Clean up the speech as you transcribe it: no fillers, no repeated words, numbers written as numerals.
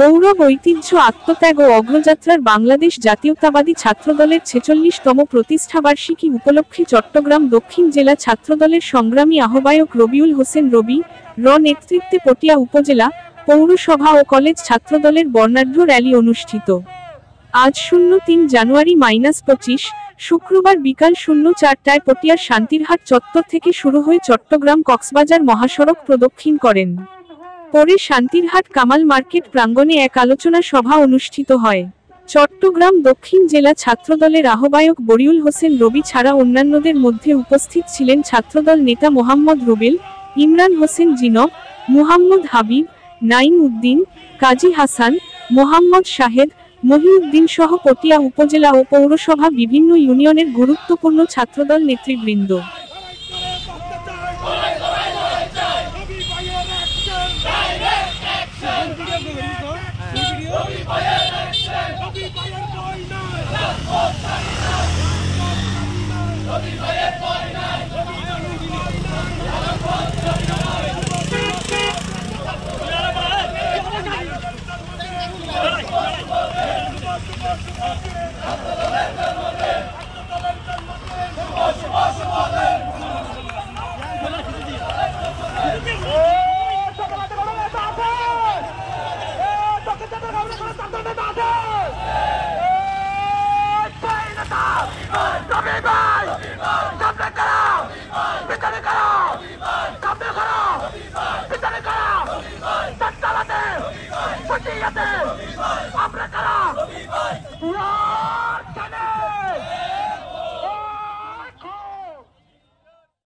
গৌরব, ঐতিহ্য, আত্মত্যাগ ও অগ্রযাত্রার বাংলাদেশ জাতীয়তাবাদী ছাত্রদলের 46তম প্রতিষ্ঠাবার্ষিকী উপলক্ষে চট্টগ্রাম দক্ষিণ জেলা ছাত্রদলের সংগ্রামী আহ্বায়ক রবিউল হোসেন রবি র নেতৃত্বে পটিয়া উপজেলা, পৌরসভা ও কলেজ ছাত্রদলের বর্ণাঢ্য র্যালি অনুষ্ঠিত। আজ 03 জানুয়ারি -25 শুক্রবার বিকাল 04টায় পটিয়ার শান্তিরহাট চত্বর থেকে শুরু হয়ে চট্টগ্রাম কক্সবাজার মহাসড়ক প্রদক্ষিণ করেন। পরে শান্তিরহাট কামাল মার্কেট প্রাঙ্গণে এক আলোচনা সভা অনুষ্ঠিত হয়। চট্টগ্রাম দক্ষিণ জেলা ছাত্রদলের আহ্বায়ক বরিউল হোসেন রবি ছাড়া অন্যান্যদের মধ্যে উপস্থিত ছিলেন ছাত্রদল নেতা মোহাম্মদ রুবেল, ইমরান হোসেন জিনব, মুহাম্মদ হাবিব, নাইম উদ্দিন, কাজী হাসান, মোহাম্মদ শাহেদ, মহিউদ্দিন সহ পটিয়া উপজেলা ও পৌরসভা বিভিন্ন ইউনিয়নের গুরুত্বপূর্ণ ছাত্রদল নেতৃবৃন্দ। আমরা